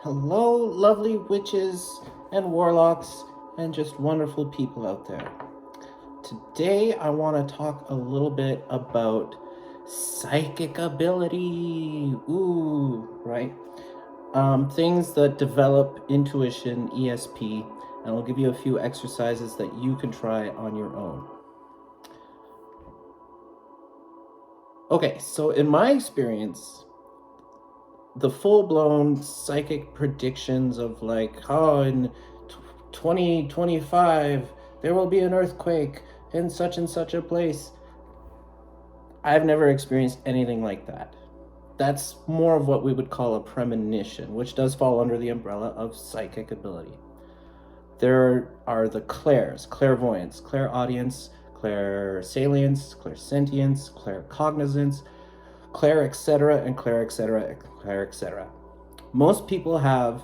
Hello, lovely witches and warlocks and just wonderful people out there. Today, I want to talk a little bit about psychic ability. Ooh, right? Things that develop intuition, ESP, and I'll give you a few exercises that you can try on your own. Okay, so in my experience, the full-blown psychic predictions of like, oh, in 2025 there will be an earthquake in such and such a place. I've never experienced anything like that. That's more of what we would call a premonition, which does fall under the umbrella of psychic ability. There are the clairs, clairvoyance, clairaudience, clairsalience, clairsentience, claircognizance, clair etc., and clair etc., clair etc. Most people have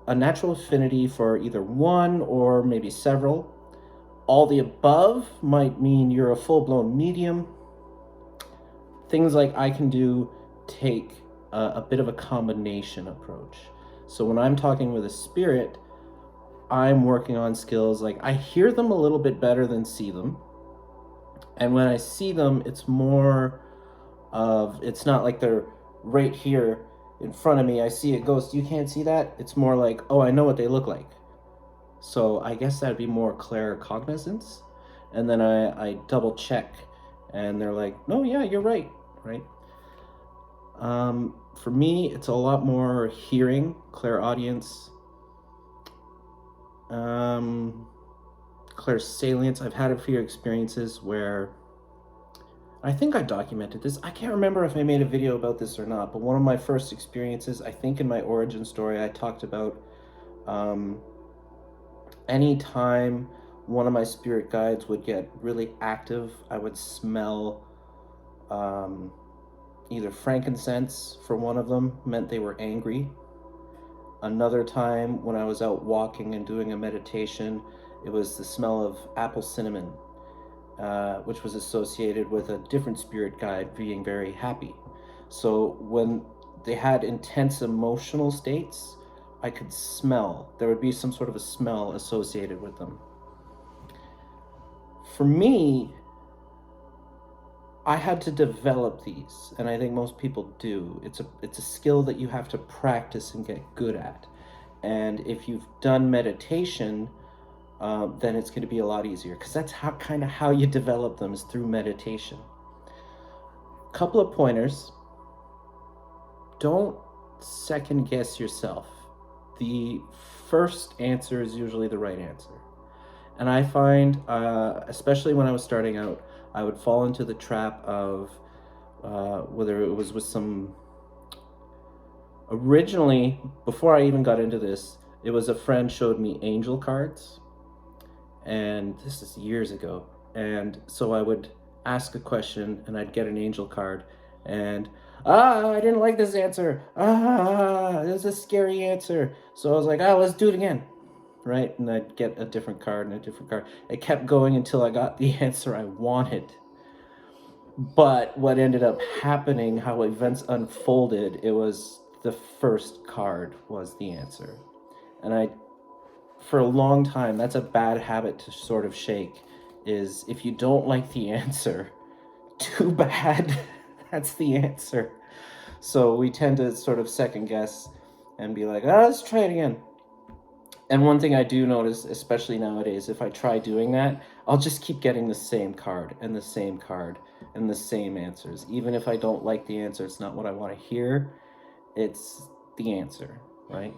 a natural affinity for either one or maybe several. All the above might mean you're a full-blown medium. Things like I can do take a bit of a combination approach. So when I'm talking with a spirit, I'm working on skills like I hear them a little bit better than see them. And when I see them, it's more of, it's not like they're right here in front of me. I see a ghost. You can't see that? It's more like, oh, I know what they look like. So I guess that'd be more claircognizance. And then I double check and they're like, no, yeah, you're right, right? For me, it's a lot more hearing, clairaudience, clairsalience. I've had a few experiences where I think I documented this. I can't remember if I made a video about this or not, but one of my first experiences, I think in my origin story, I talked about anytime one of my spirit guides would get really active, I would smell either frankincense for one of them, meant they were angry. Another time when I was out walking and doing a meditation, it was the smell of apple cinnamon, which was associated with a different spirit guide being very happy. So when they had intense emotional states, I could smell. There would be some sort of a smell associated with them. For me, I had to develop these, and I think most people do. It's a skill that you have to practice and get good at. And if you've done meditation, then it's going to be a lot easier, because that's how you develop them, is through meditation. Couple of pointers. Don't second guess yourself. The first answer is usually the right answer. And I find, especially when I was starting out, I would fall into the trap of whether it was with some... Originally, before I even got into this, it was a friend showed me angel cards. And this is years ago. And so I would ask a question and I'd get an angel card. And, I didn't like this answer. It was a scary answer. So I was like, let's do it again. Right? And I'd get a different card and a different card. It kept going until I got the answer I wanted. But what ended up happening, how events unfolded, it was the first card was the answer. And for a long time, that's a bad habit to sort of shake, is if you don't like the answer, too bad, that's the answer. So we tend to sort of second guess and be like, let's try it again. And one thing I do notice, especially nowadays, if I try doing that, I'll just keep getting the same card and the same card and the same answers. Even if I don't like the answer, it's not what I want to hear, it's the answer, right?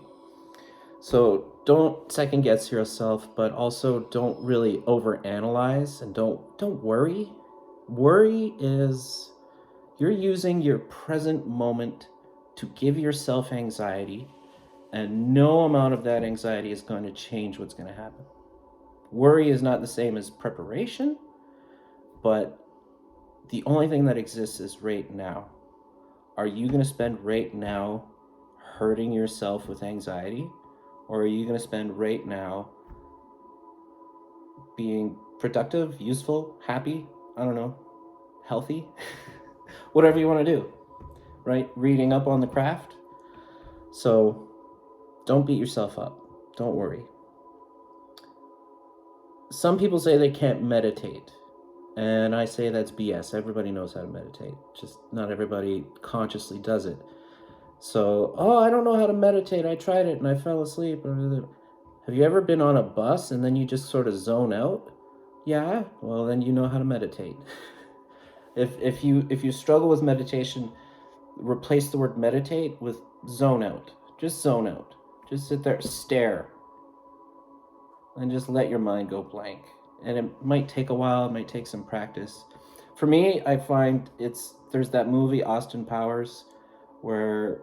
So don't second guess yourself, but also don't really overanalyze, and don't worry. Worry is you're using your present moment to give yourself anxiety, and no amount of that anxiety is going to change what's going to happen. Worry is not the same as preparation, but the only thing that exists is right now. Are you going to spend right now hurting yourself with anxiety? Or are you going to spend right now being productive, useful, happy, I don't know, healthy? Whatever you want to do, right? Reading up on the craft. So Don't beat yourself up. Don't worry. Some people say they can't meditate, and I say that's BS. Everybody knows how to meditate, just not everybody consciously does it. So, oh, I don't know how to meditate. I tried it and I fell asleep. Have you ever been on a bus and then you just sort of zone out? Yeah, well then you know how to meditate. If you struggle with meditation, replace the word meditate with zone out. Just zone out. Just sit there, stare, and just let your mind go blank. And it might take a while, it might take some practice. For me, I find there's that movie Austin Powers where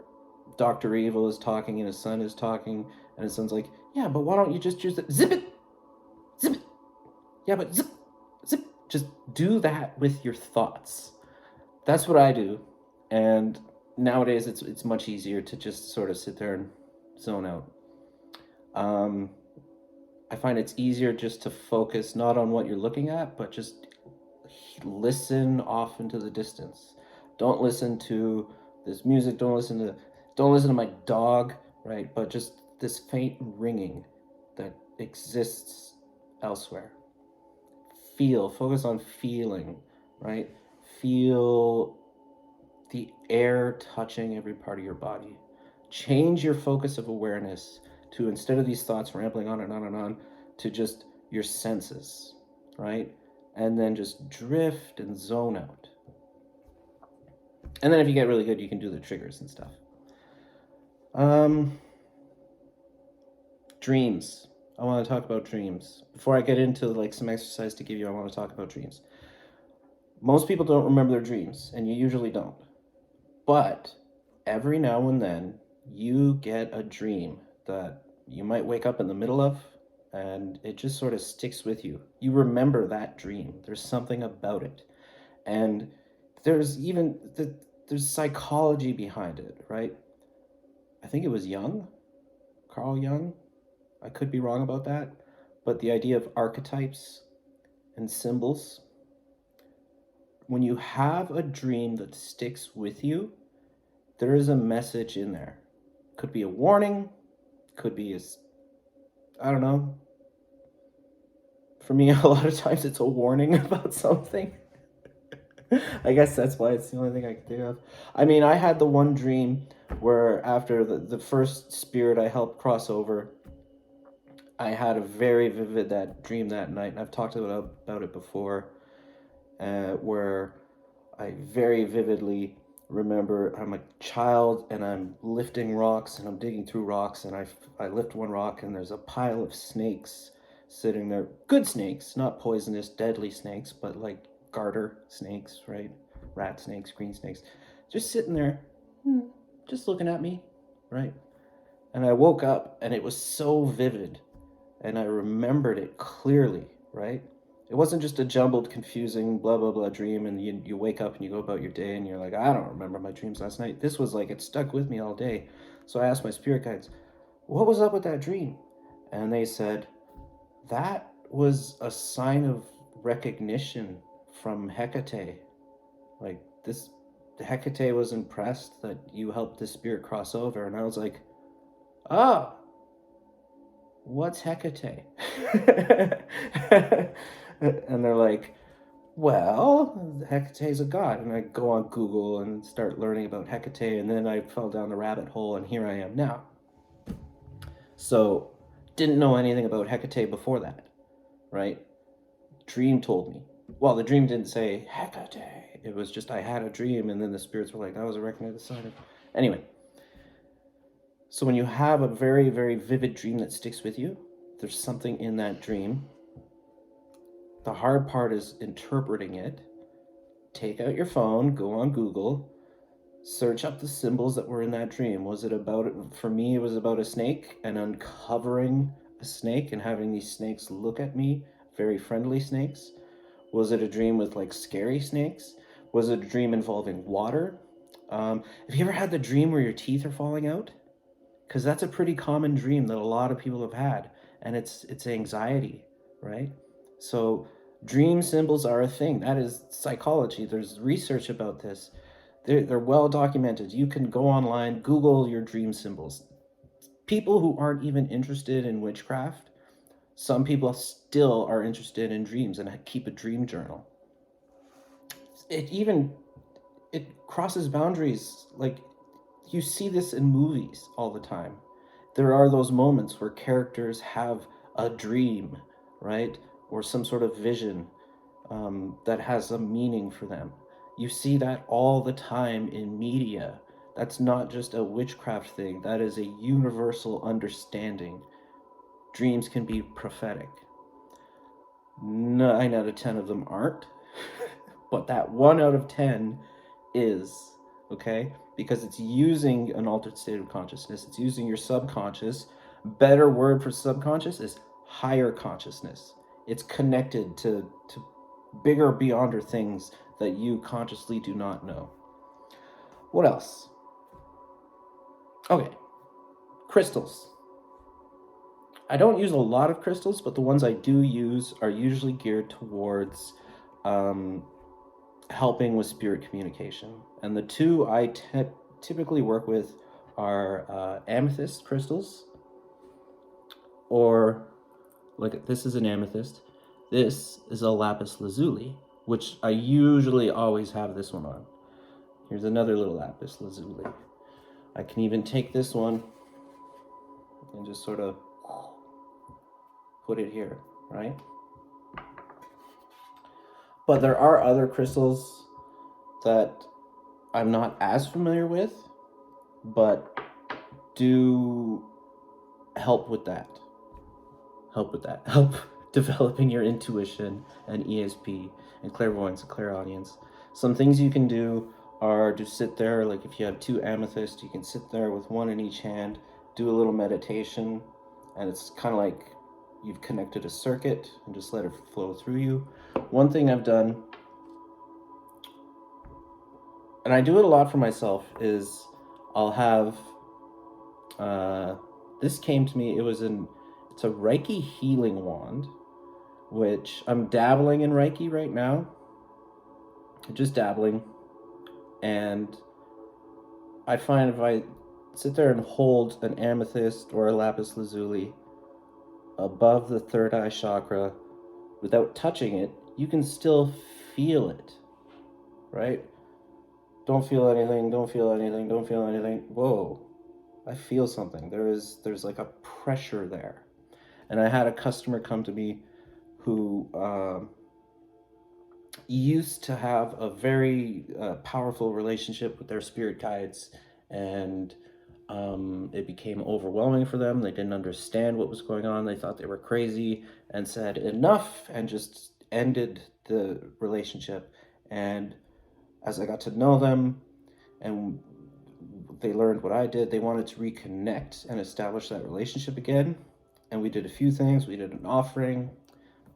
Dr. Evil is talking and his son is talking, and his son's like, yeah, but why don't you just use the zip it? Zip it. Yeah, but zip, zip. Just do that with your thoughts. That's what I do. And nowadays it's much easier to just sort of sit there and zone out. I find it's easier just to focus not on what you're looking at, but just listen off into the distance. Don't listen to this music. Don't listen to my dog, right? But just this faint ringing that exists elsewhere. Focus on feeling, right? Feel the air touching every part of your body. Change your focus of awareness to, instead of these thoughts rambling on and on and on, to just your senses, right? And then just drift and zone out. And then if you get really good, you can do the triggers and stuff. Dreams. I want to talk about dreams. Before I get into like some exercise to give you, I want to talk about dreams. Most people don't remember their dreams, and you usually don't. But every now and then, you get a dream that you might wake up in the middle of, and it just sort of sticks with you. You remember that dream. There's something about it. And there's psychology behind it, right? I think it was Carl Jung. I could be wrong about that. But the idea of archetypes and symbols, when you have a dream that sticks with you, there is a message in there. Could be a warning, could be I don't know. For me, a lot of times it's a warning about something. I guess that's why it's the only thing I can think of. I mean, I had the one dream where after the first spirit I helped cross over, I had a very vivid dream that night, and I've talked about it before, where I very vividly remember I'm a child and I'm lifting rocks and I'm digging through rocks, and I lift one rock and there's a pile of snakes sitting there. Good snakes, not poisonous, deadly snakes, but like garter snakes, right? Rat snakes, green snakes, just sitting there, just looking at me, right? And I woke up and it was so vivid and I remembered it clearly, right? It wasn't just a jumbled, confusing, blah, blah, blah dream, and you wake up and you go about your day and you're like, I don't remember my dreams last night. This was like, it stuck with me all day. So I asked my spirit guides, what was up with that dream? And they said, that was a sign of recognition from Hecate. Like, Hecate was impressed that you helped this spirit cross over. And I was like, ah, what's Hecate? And they're like, well, Hecate's a god. And I go on Google and start learning about Hecate, and then I fell down the rabbit hole, and here I am now. So, didn't know anything about Hecate before that, right? Dream told me. Well, the dream didn't say Hecate. It was just I had a dream, and then the spirits were like, that was a recognized sign. Anyway, so when you have a very, very vivid dream that sticks with you, there's something in that dream. The hard part is interpreting it. Take out your phone, go on Google, search up the symbols that were in that dream. Was it about, for me, it was about a snake and uncovering a snake and having these snakes look at me, very friendly snakes. Was it a dream with like scary snakes? Was it a dream involving water? Have you ever had the dream where your teeth are falling out? Because that's a pretty common dream that a lot of people have had, and it's anxiety, right? So dream symbols are a thing. That is psychology. There's research about this. They're well documented. You can go online, Google your dream symbols. People who aren't even interested in witchcraft, some people still are interested in dreams and keep a dream journal. It crosses boundaries. Like, you see this in movies all the time. There are those moments where characters have a dream, right? Or some sort of vision that has a meaning for them. You see that all the time in media. That's not just a witchcraft thing, that is a universal understanding. Dreams can be prophetic. 9 out of 10 of them aren't, but that 1 out of 10 is, okay? Because it's using an altered state of consciousness, it's using your subconscious. Better word for subconscious is higher consciousness. It's connected to bigger, beyonder things that you consciously do not know. What else? Okay, crystals. I don't use a lot of crystals, but the ones I do use are usually geared towards helping with spirit communication. And the two I typically work with are amethyst crystals, or like this is an amethyst. This is a lapis lazuli, which I usually always have this one on. Here's another little lapis lazuli. I can even take this one and just sort of put it here, right? But there are other crystals that I'm not as familiar with, but do help with that. Help developing your intuition and ESP and clairvoyance and clairaudience. Some things you can do are to sit there, like if you have 2 amethysts, you can sit there with one in each hand, do a little meditation, and it's kind of like you've connected a circuit and just let it flow through you. One thing I've done, and I do it a lot for myself, is I'll have this came to me. It's a Reiki healing wand, which I'm dabbling in Reiki right now. Just dabbling, and I find if I sit there and hold an amethyst or a lapis lazuli above the third eye chakra without touching it, you can still feel it, right? Don't feel anything, don't feel anything, don't feel anything. Whoa, I feel something. There's like a pressure there. And I had a customer come to me who used to have a very powerful relationship with their spirit guides, and it became overwhelming for them. They didn't understand what was going on. They thought they were crazy and said enough and just ended the relationship. And as I got to know them and they learned what I did, they wanted to reconnect and establish that relationship again. And we did a few things. We did an offering,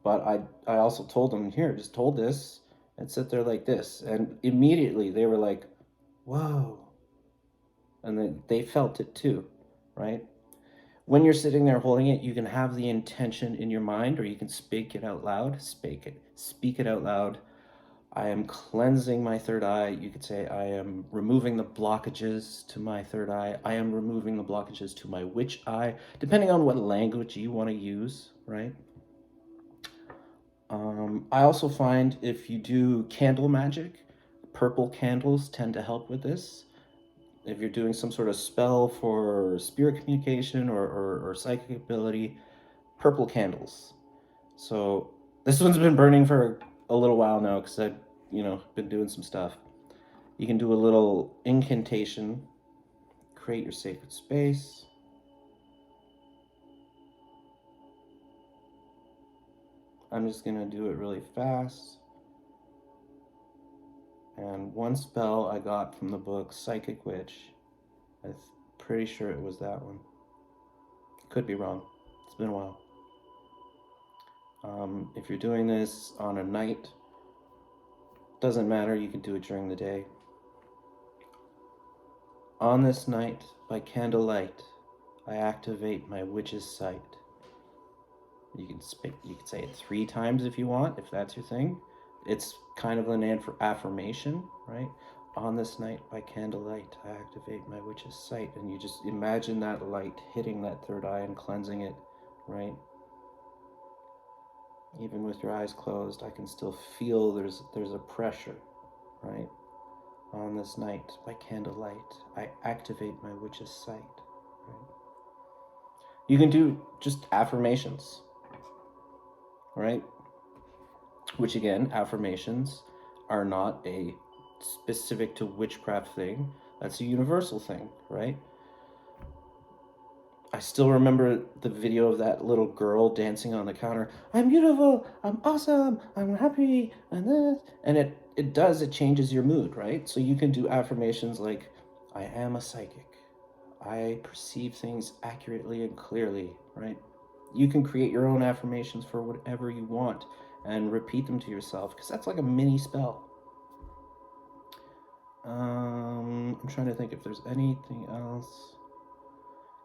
but I also told them, here, just hold this and sit there like this. And immediately they were like, whoa. And then they felt it too, right? When you're sitting there holding it, you can have the intention in your mind, or you can speak it out loud. Speak it out loud. I am cleansing my third eye. You could say, I am removing the blockages to my third eye. I am removing the blockages to my witch eye, depending on what language you want to use, right? I also find if you do candle magic, purple candles tend to help with this. If you're doing some sort of spell for spirit communication or psychic ability, purple candles. So this one's been burning for a little while now because I've been doing some stuff. You can do a little incantation, create your sacred space. I'm just gonna do it really fast. And one spell I got from the book Psychic Witch. I'm pretty sure it was that one. Could be wrong. It's been a while. If you're doing this on a night, doesn't matter, you can do it during the day. On this night, by candlelight, I activate my witch's sight. You can say it 3 times if you want, if that's your thing. It's kind of an affirmation, right? On this night by candlelight, I activate my witch's sight. And you just imagine that light hitting that third eye and cleansing it, right? Even with your eyes closed, I can still feel there's a pressure, right? On this night by candlelight, I activate my witch's sight, right? You can do just affirmations, right? Which again, affirmations are not a specific to witchcraft thing. That's a universal thing, right? I still remember the video of that little girl dancing on the counter. I'm beautiful, I'm awesome, I'm happy, and this. And it changes your mood, right? So you can do affirmations like, I am a psychic. I perceive things accurately and clearly, right? You can create your own affirmations for whatever you want and repeat them to yourself, because that's like a mini spell. I'm trying to think if there's anything else.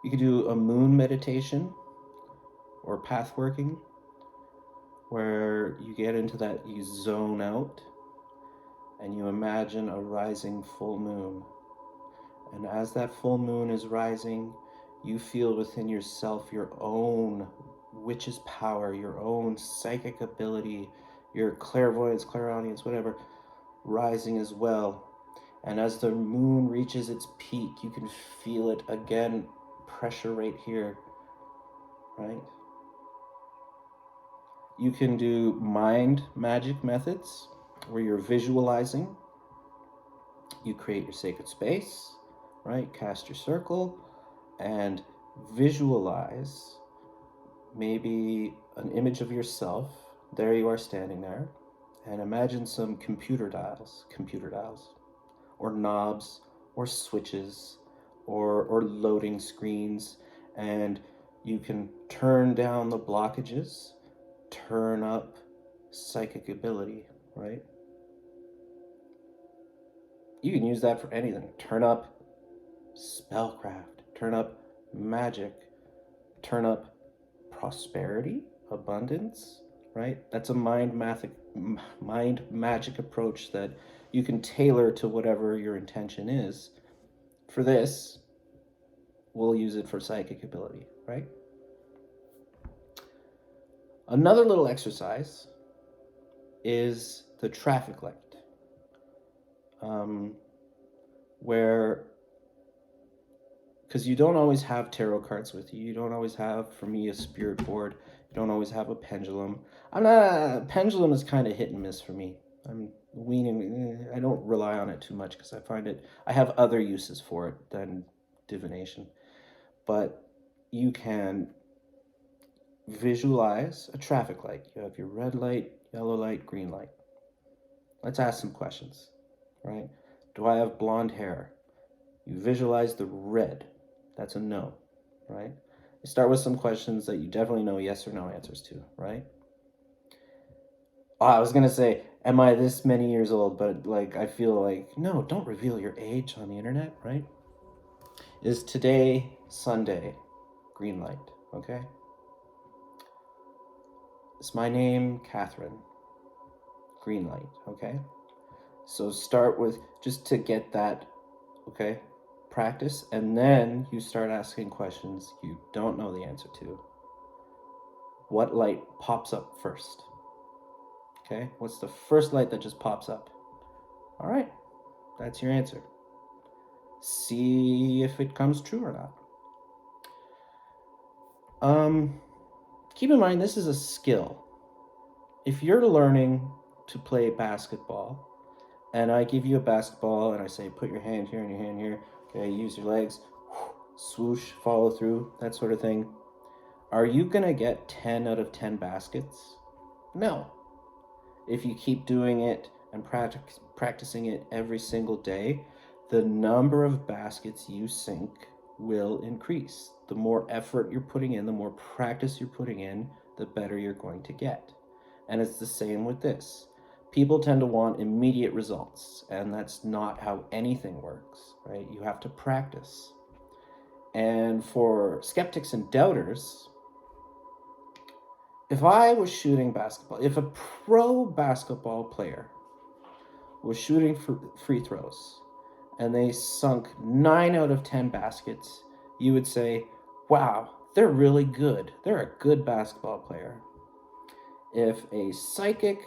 You could do a moon meditation or path working, where you get into that, you zone out and you imagine a rising full moon. And as that full moon is rising, you feel within yourself your own witch's power, your own psychic ability, your clairvoyance, clairaudience, whatever, rising as well. And as the moon reaches its peak, you can feel it again, pressure right here, right? You can do mind magic methods where you're visualizing. You create your sacred space, right? Cast your circle and visualize maybe an image of yourself. There you are standing there, and imagine some computer dials, or knobs, or switches, or loading screens, and you can turn down the blockages, turn up psychic ability, right? You can use that for anything. Turn up spellcraft, turn up magic, turn up prosperity, abundance, right? That's a mind magic approach that you can tailor to whatever your intention is. For this, we'll use it for psychic ability, right? Another little exercise is the traffic light, where, because you don't always have tarot cards with you, you don't always have, for me, a spirit board, you don't always have a pendulum. Pendulum is kind of hit and miss for me. I'm weaning, I don't rely on it too much because I have other uses for it than divination. But you can visualize a traffic light. You have your red light, yellow light, green light. Let's ask some questions, right? Do I have blonde hair? You visualize the red. That's a no, right? You start with some questions that you definitely know yes or no answers to, right? Oh, I was gonna say, am I this many years old? But like, I feel like, no, don't reveal your age on the internet, right? Is today Sunday? Green light, okay? Is my name Catherine? Green light, okay? So start with, just to get that, okay? Practice, and then you start asking questions you don't know the answer to. What light pops up first? Okay, what's the first light that just pops up? All right, that's your answer. See if it comes true or not. Keep in mind, this is a skill. If you're learning to play basketball, and I give you a basketball and I say, put your hand here and your hand here, okay, use your legs, swoosh, follow through, that sort of thing. Are you gonna get 10 out of 10 baskets? No. If you keep doing it and practicing it every single day, the number of baskets you sink will increase. The more effort you're putting in, the more practice you're putting in, the better you're going to get. And it's the same with this. People tend to want immediate results, and that's not how anything works, right? You have to practice. And for skeptics and doubters, if I was shooting basketball, if a pro basketball player was shooting free throws and they sunk 9 out of 10 baskets, you would say, wow, they're really good. They're a good basketball player. If a psychic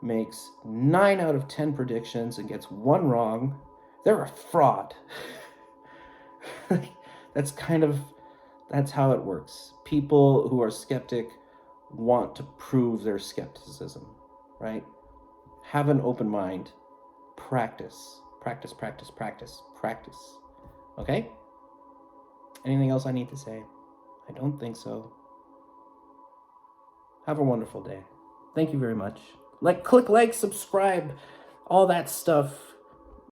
makes 9 out of 10 predictions and gets one wrong, they're a fraud. That's how it works. People who are skeptic want to prove their skepticism, right? Have an open mind. Practice. Practice, practice, practice, practice. Okay? Anything else I need to say? I don't think so. Have a wonderful day. Thank you very much. Click like, subscribe, all that stuff.